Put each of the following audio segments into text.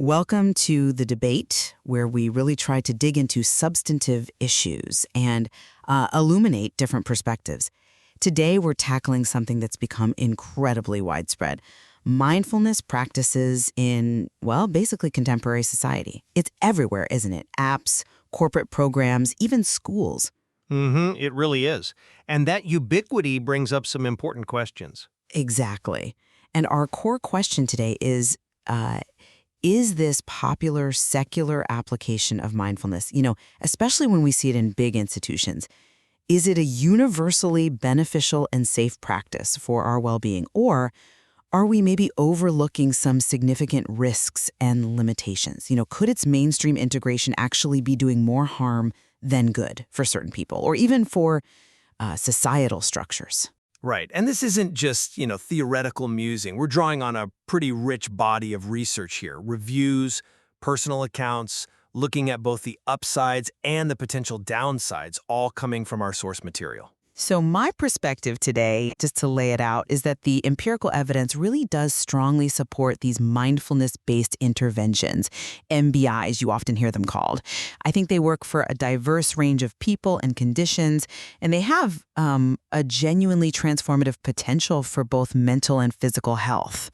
Welcome to the debate where we really try to dig into substantive issues and illuminate different perspectives. Today, we're tackling something that's become incredibly widespread. Mindfulness practices in, well, basically contemporary society. It's everywhere, isn't it? Apps, corporate programs, even schools. It really is. And that ubiquity brings up some important questions. Exactly. And our core question today is this popular secular application of mindfulness, especially when we see it in big institutions, is it a universally beneficial and safe practice for our well-being? Or are we maybe overlooking some significant risks and limitations? Could its mainstream integration actually be doing more harm than good for certain people, or even for societal structures? Right. And this isn't just, theoretical musing. We're drawing on a pretty rich body of research here. Reviews, personal accounts, looking at both the upsides and the potential downsides, all coming from our source material. So my perspective today, just to lay it out, is that the empirical evidence really does strongly support these mindfulness-based interventions, MBIs, you often hear them called. I think they work for a diverse range of people and conditions, and they have a genuinely transformative potential for both mental and physical health.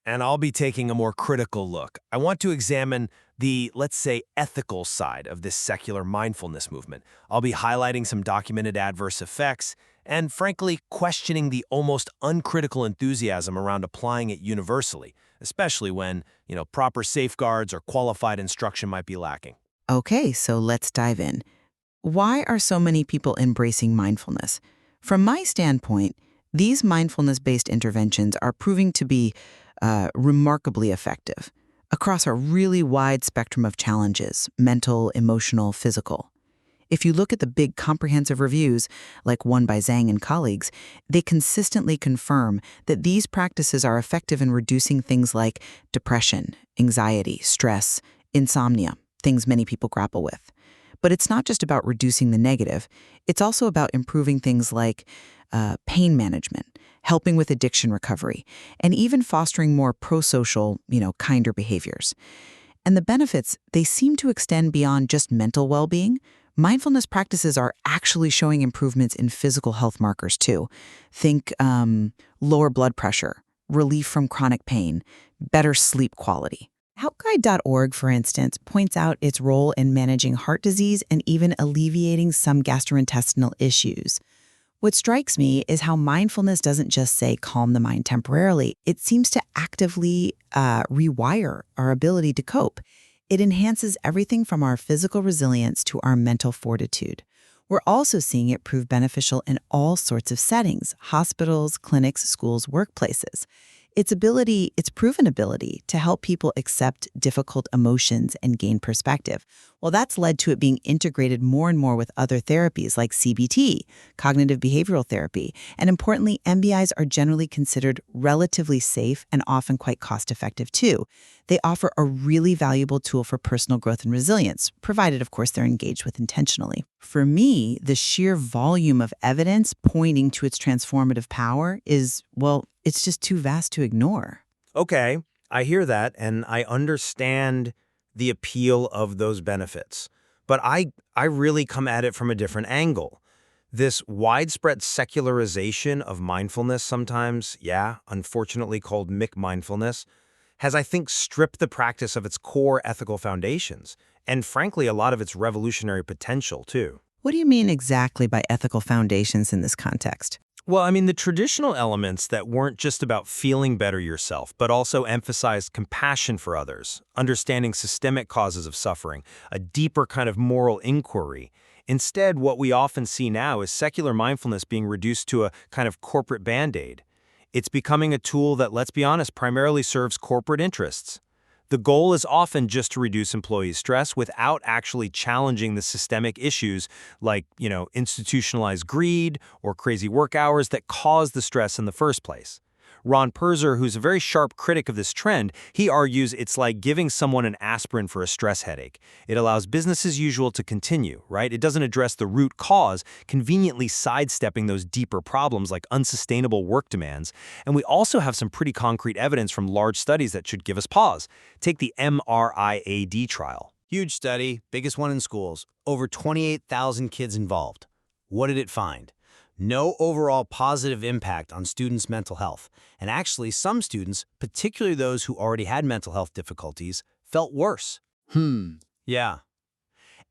And I'll be taking a more critical look. I want to examine the, let's say, ethical side of this secular mindfulness movement. I'll be highlighting some documented adverse effects and, frankly, questioning the almost uncritical enthusiasm around applying it universally, especially when, proper safeguards or qualified instruction might be lacking. Okay, so let's dive in. Why are so many people embracing mindfulness? From my standpoint, these mindfulness-based interventions are proving to be remarkably effective across a really wide spectrum of challenges, mental, emotional, physical. If you look at the big comprehensive reviews, like one by Zhang and colleagues, they consistently confirm that these practices are effective in reducing things like depression, anxiety, stress, insomnia, things many people grapple with. But it's not just about reducing the negative. It's also about improving things like pain management, helping with addiction recovery, and even fostering more pro-social, kinder behaviors. And the benefits, they seem to extend beyond just mental well-being. Mindfulness practices are actually showing improvements in physical health markers too. Think lower blood pressure, relief from chronic pain, better sleep quality. HelpGuide.org, for instance, points out its role in managing heart disease and even alleviating some gastrointestinal issues. What strikes me is how mindfulness doesn't just say calm the mind temporarily. It seems to actively rewire our ability to cope. It enhances everything from our physical resilience to our mental fortitude. We're also seeing it prove beneficial in all sorts of settings: hospitals, clinics, schools, workplaces. Its proven ability to help people accept difficult emotions and gain perspective. Well, that's led to it being integrated more and more with other therapies like CBT, cognitive behavioral therapy. And importantly, MBIs are generally considered relatively safe and often quite cost-effective too. They offer a really valuable tool for personal growth and resilience, provided, of course, they're engaged with intentionally. For me, the sheer volume of evidence pointing to its transformative power is, well, it's just too vast to ignore. Okay, I hear that, and I understand the appeal of those benefits. But I really come at it from a different angle. This widespread secularization of mindfulness, sometimes, unfortunately called McMindfulness, has, I think, stripped the practice of its core ethical foundations, and frankly, a lot of its revolutionary potential, too. What do you mean exactly by ethical foundations in this context? Well, I mean, the traditional elements that weren't just about feeling better yourself, but also emphasized compassion for others, understanding systemic causes of suffering, a deeper kind of moral inquiry. Instead, what we often see now is secular mindfulness being reduced to a kind of corporate band-aid. It's becoming a tool that, let's be honest, primarily serves corporate interests. The goal is often just to reduce employees' stress without actually challenging the systemic issues like, institutionalized greed or crazy work hours that cause the stress in the first place. Ron Perzer, who's a very sharp critic of this trend, he argues it's like giving someone an aspirin for a stress headache. It allows business as usual to continue, right? It doesn't address the root cause, conveniently sidestepping those deeper problems like unsustainable work demands. And we also have some pretty concrete evidence from large studies that should give us pause. Take the MRIAD trial. Huge study, biggest one in schools. Over 28,000 kids involved. What did it find? No overall positive impact on students' mental health. And actually, some students, particularly those who already had mental health difficulties, felt worse. Yeah.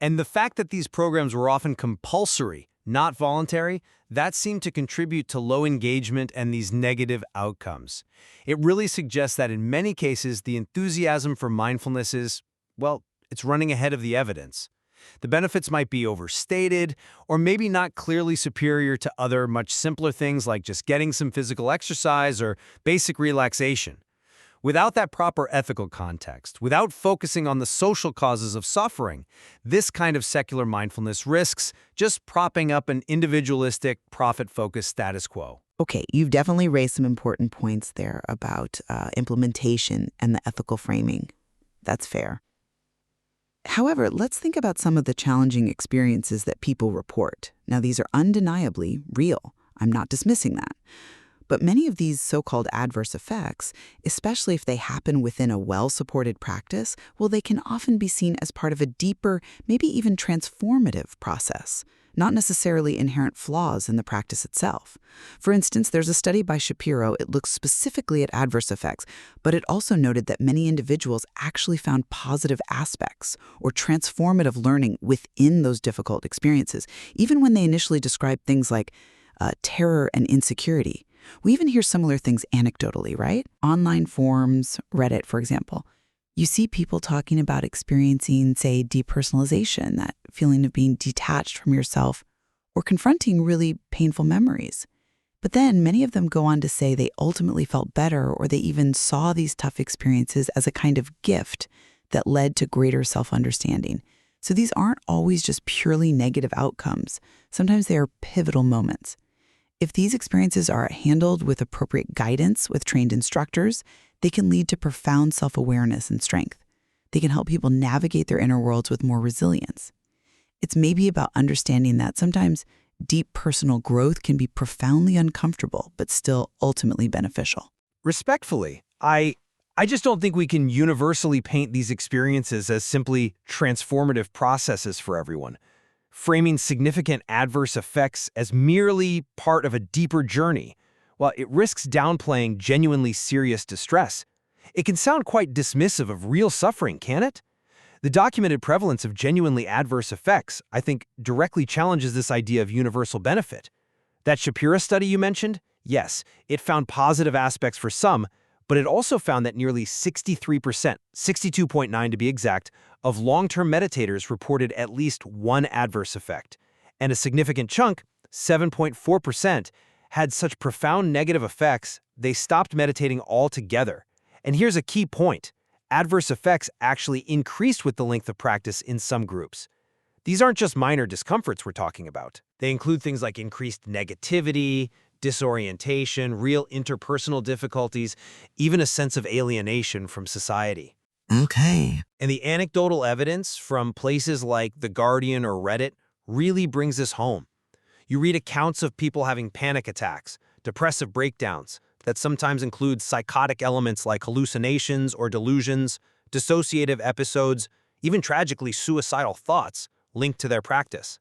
And the fact that these programs were often compulsory, not voluntary, that seemed to contribute to low engagement and these negative outcomes. It really suggests that in many cases, the enthusiasm for mindfulness is, well, it's running ahead of the evidence. The benefits might be overstated, or maybe not clearly superior to other much simpler things like just getting some physical exercise or basic relaxation. Without that proper ethical context, without focusing on the social causes of suffering, this kind of secular mindfulness risks just propping up an individualistic, profit-focused status quo. Okay, you've definitely raised some important points there about implementation and the ethical framing. That's fair. However, let's think about some of the challenging experiences that people report. Now, these are undeniably real. I'm not dismissing that. But many of these so-called adverse effects, especially if they happen within a well-supported practice, well, they can often be seen as part of a deeper, maybe even transformative process, not necessarily inherent flaws in the practice itself. For instance, there's a study by Shapiro. It looks specifically at adverse effects, but it also noted that many individuals actually found positive aspects or transformative learning within those difficult experiences, even when they initially described things like terror and insecurity. We even hear similar things anecdotally, right? Online forums, Reddit, for example. You see people talking about experiencing, say, depersonalization, that feeling of being detached from yourself, or confronting really painful memories. But then many of them go on to say they ultimately felt better, or they even saw these tough experiences as a kind of gift that led to greater self-understanding. So these aren't always just purely negative outcomes. Sometimes they are pivotal moments. If these experiences are handled with appropriate guidance with trained instructors, they can lead to profound self-awareness and strength. They can help people navigate their inner worlds with more resilience. It's maybe about understanding that sometimes deep personal growth can be profoundly uncomfortable, but still ultimately beneficial. Respectfully, I just don't think we can universally paint these experiences as simply transformative processes for everyone. Framing significant adverse effects as merely part of a deeper journey, well, it risks downplaying genuinely serious distress. It can sound quite dismissive of real suffering, can't it? The documented prevalence of genuinely adverse effects, I think, directly challenges this idea of universal benefit. That Shapiro study you mentioned? Yes, it found positive aspects for some, but it also found that nearly 63%, 62.9 to be exact, of long-term meditators reported at least one adverse effect. And a significant chunk, 7.4%, had such profound negative effects, they stopped meditating altogether. And here's a key point. Adverse effects actually increased with the length of practice in some groups. These aren't just minor discomforts we're talking about. They include things like increased negativity, disorientation, real interpersonal difficulties, even a sense of alienation from society. Okay. And the anecdotal evidence from places like The Guardian or Reddit really brings this home. You read accounts of people having panic attacks, depressive breakdowns that sometimes include psychotic elements like hallucinations or delusions, dissociative episodes, even tragically suicidal thoughts linked to their practice.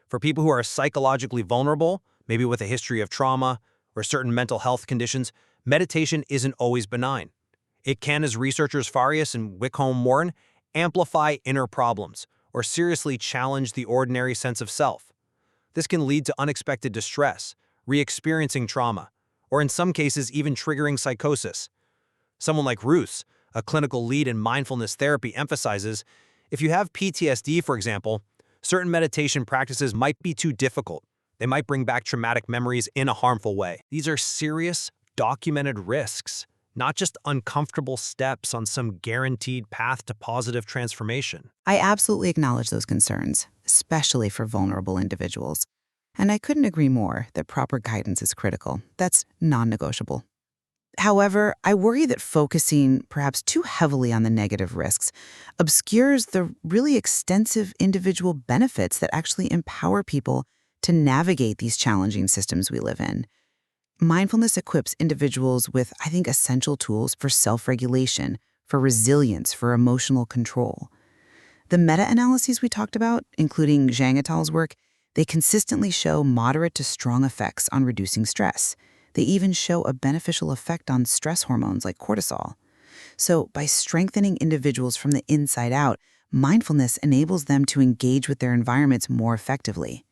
For people who are psychologically vulnerable, maybe with a history of trauma or certain mental health conditions, meditation isn't always benign. It can, as researchers Farias and Wickholm warn, amplify inner problems or seriously challenge the ordinary sense of self. This can lead to unexpected distress, re-experiencing trauma, or in some cases even triggering psychosis. Someone like Ruth, a clinical lead in mindfulness therapy, emphasizes, if you have PTSD, for example, certain meditation practices might be too difficult. They might bring back traumatic memories in a harmful way. These are serious, documented risks, not just uncomfortable steps on some guaranteed path to positive transformation. I absolutely acknowledge those concerns, especially for vulnerable individuals. And I couldn't agree more that proper guidance is critical. That's non-negotiable. However, I worry that focusing perhaps too heavily on the negative risks obscures the really extensive individual benefits that actually empower people to navigate these challenging systems we live in. Mindfulness equips individuals with, I think, essential tools for self-regulation, for resilience, for emotional control. The meta-analyses we talked about, including Zhang et al.'s work, they consistently show moderate to strong effects on reducing stress. They even show a beneficial effect on stress hormones like cortisol. So by strengthening individuals from the inside out, mindfulness enables them to engage with their environments more effectively.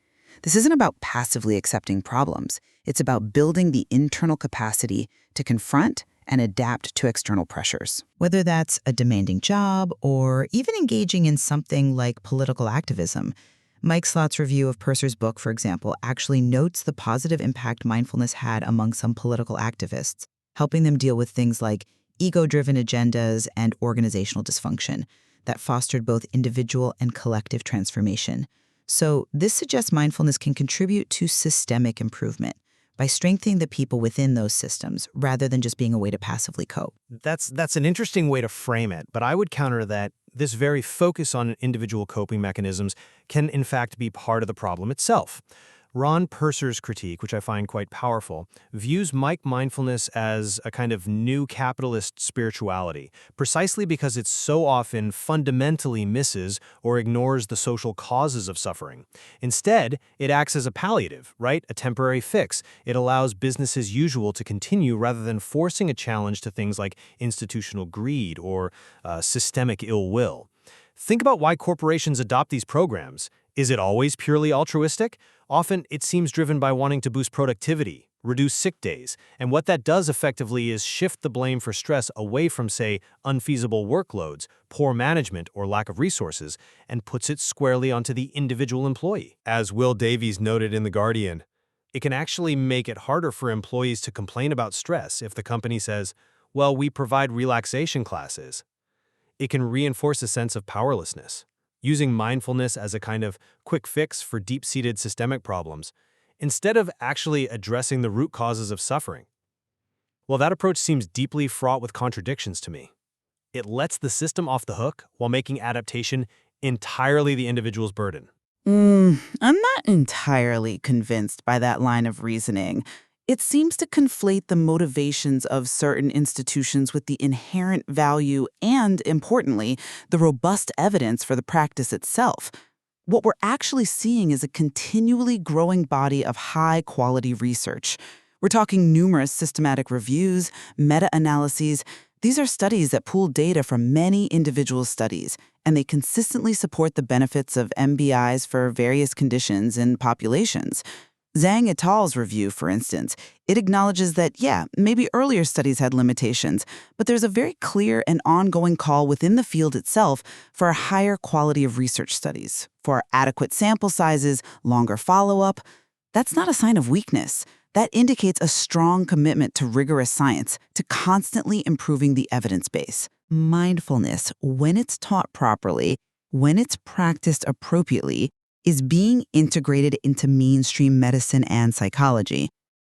This isn't about passively accepting problems. It's about building the internal capacity to confront and adapt to external pressures. Whether that's a demanding job or even engaging in something like political activism, Mike Slott's review of Purser's book, for example, actually notes the positive impact mindfulness had among some political activists, helping them deal with things like ego-driven agendas and organizational dysfunction that fostered both individual and collective transformation. So this suggests mindfulness can contribute to systemic improvement by strengthening the people within those systems rather than just being a way to passively cope. That's an interesting way to frame it, but I would counter that this very focus on individual coping mechanisms can in fact be part of the problem itself. Ron Purser's critique, which I find quite powerful, views McMindfulness as a kind of new capitalist spirituality, precisely because it so often fundamentally misses or ignores the social causes of suffering. Instead, it acts as a palliative, right? A temporary fix. It allows business as usual to continue rather than forcing a challenge to things like institutional greed or systemic ill will. Think about why corporations adopt these programs. Is it always purely altruistic? Often, it seems driven by wanting to boost productivity, reduce sick days, and what that does effectively is shift the blame for stress away from, say, unfeasible workloads, poor management, or lack of resources, and puts it squarely onto the individual employee. As Will Davies noted in The Guardian, it can actually make it harder for employees to complain about stress if the company says, well, we provide relaxation classes. It can reinforce a sense of powerlessness. Using mindfulness as a kind of quick fix for deep-seated systemic problems, instead of actually addressing the root causes of suffering. Well, that approach seems deeply fraught with contradictions to me. It lets the system off the hook while making adaptation entirely the individual's burden. I'm not entirely convinced by that line of reasoning. It seems to conflate the motivations of certain institutions with the inherent value and, importantly, the robust evidence for the practice itself. What we're actually seeing is a continually growing body of high-quality research. We're talking numerous systematic reviews, meta-analyses. These are studies that pool data from many individual studies, and they consistently support the benefits of MBIs for various conditions and populations. Zhang et al.'s review, for instance, it acknowledges that, yeah, maybe earlier studies had limitations, but there's a very clear and ongoing call within the field itself for a higher quality of research studies, for adequate sample sizes, longer follow-up. That's not a sign of weakness. That indicates a strong commitment to rigorous science, to constantly improving the evidence base. Mindfulness, when it's taught properly, when it's practiced appropriately, is being integrated into mainstream medicine and psychology,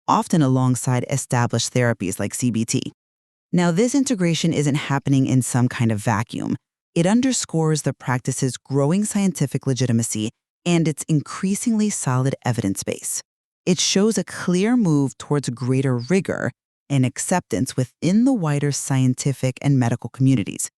often alongside established therapies like CBT. Now, this integration isn't happening in some kind of vacuum. It underscores the practice's growing scientific legitimacy and its increasingly solid evidence base. It shows a clear move towards greater rigor and acceptance within the wider scientific and medical communities.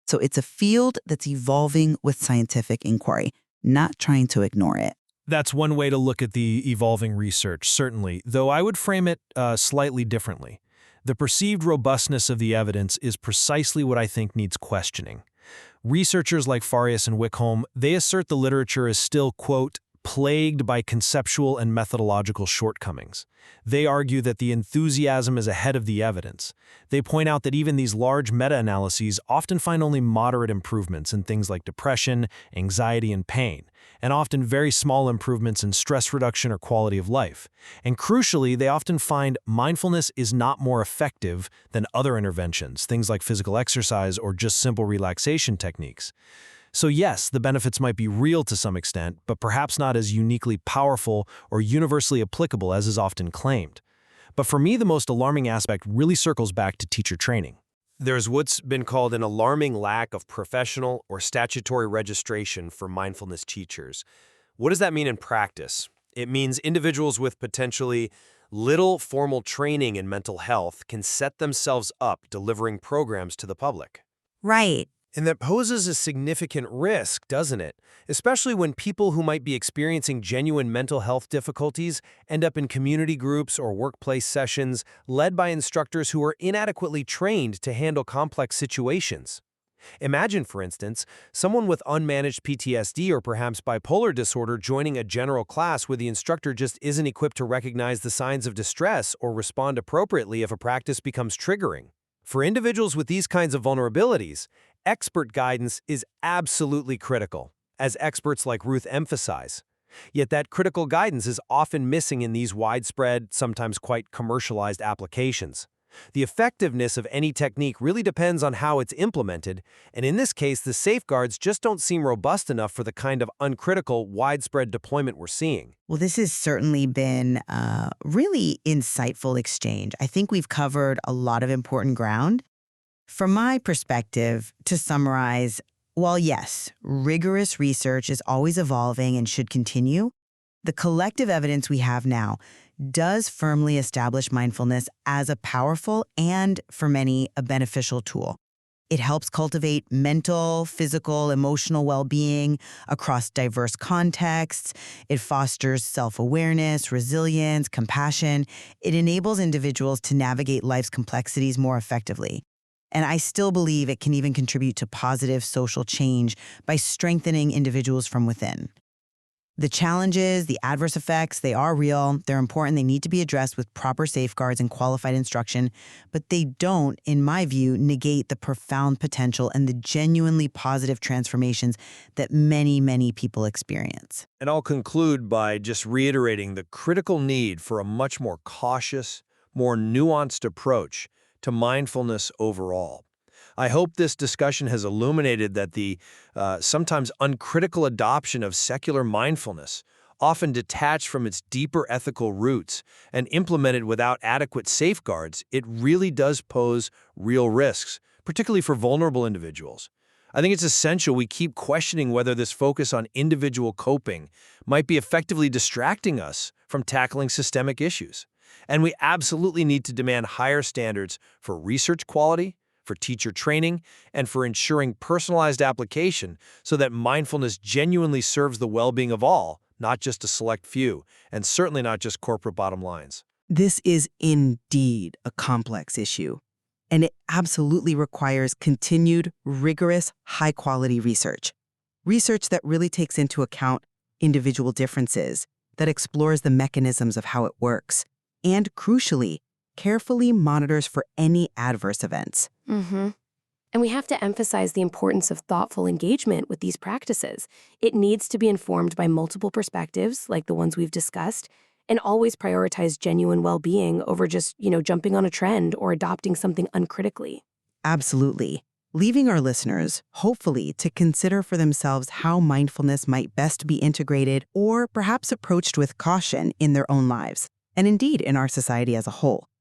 So it's a field that's evolving with scientific inquiry, not trying to ignore it. That's one way to look at the evolving research, certainly, though I would frame it slightly differently. The perceived robustness of the evidence is precisely what I think needs questioning. Researchers like Farias and Wickholm, they assert the literature is still, quote, plagued by conceptual and methodological shortcomings. They argue that the enthusiasm is ahead of the evidence. They point out that even these large meta-analyses often find only moderate improvements in things like depression, anxiety, and pain, and often very small improvements in stress reduction or quality of life. And crucially, they often find mindfulness is not more effective than other interventions, things like physical exercise or just simple relaxation techniques. So yes, the benefits might be real to some extent, but perhaps not as uniquely powerful or universally applicable as is often claimed. But for me, the most alarming aspect really circles back to teacher training. There's what's been called an alarming lack of professional or statutory registration for mindfulness teachers. What does that mean in practice? It means individuals with potentially little formal training in mental health can set themselves up delivering programs to the public. Right. And that poses a significant risk, doesn't it? Especially when people who might be experiencing genuine mental health difficulties end up in community groups or workplace sessions led by instructors who are inadequately trained to handle complex situations. Imagine, for instance, someone with unmanaged PTSD or perhaps bipolar disorder joining a general class where the instructor just isn't equipped to recognize the signs of distress or respond appropriately if a practice becomes triggering. For individuals with these kinds of vulnerabilities, expert guidance is absolutely critical, as experts like Ruth emphasize. Yet that critical guidance is often missing in these widespread, sometimes quite commercialized applications. The effectiveness of any technique really depends on how it's implemented, and in this case, the safeguards just don't seem robust enough for the kind of uncritical, widespread deployment we're seeing. Well, this has certainly been a really insightful exchange. I think we've covered a lot of important ground. From my perspective, to summarize, while yes, rigorous research is always evolving and should continue, the collective evidence we have now does firmly establish mindfulness as a powerful and, for many, a beneficial tool. It helps cultivate mental, physical, emotional well-being across diverse contexts. It fosters self-awareness, resilience, compassion. It enables individuals to navigate life's complexities more effectively. And I still believe it can even contribute to positive social change by strengthening individuals from within. The challenges, the adverse effects, they are real, they're important, they need to be addressed with proper safeguards and qualified instruction, but they don't, in my view, negate the profound potential and the genuinely positive transformations that many, many people experience. And I'll conclude by just reiterating the critical need for a much more cautious, more nuanced approach to mindfulness overall. I hope this discussion has illuminated that the sometimes uncritical adoption of secular mindfulness, often detached from its deeper ethical roots and implemented without adequate safeguards, it really does pose real risks, particularly for vulnerable individuals. I think it's essential we keep questioning whether this focus on individual coping might be effectively distracting us from tackling systemic issues. And we absolutely need to demand higher standards for research quality, for teacher training, and for ensuring personalized application so that mindfulness genuinely serves the well-being of all, not just a select few, and certainly not just corporate bottom lines. This is indeed a complex issue, and it absolutely requires continued, rigorous, high-quality research. Research that really takes into account individual differences, that explores the mechanisms of how it works, and, crucially, carefully monitors for any adverse events. And we have to emphasize the importance of thoughtful engagement with these practices. It needs to be informed by multiple perspectives, like the ones we've discussed, and always prioritize genuine well-being over just, jumping on a trend or adopting something uncritically. Absolutely. Leaving our listeners, hopefully, to consider for themselves how mindfulness might best be integrated or perhaps approached with caution in their own lives, and indeed in our society as a whole.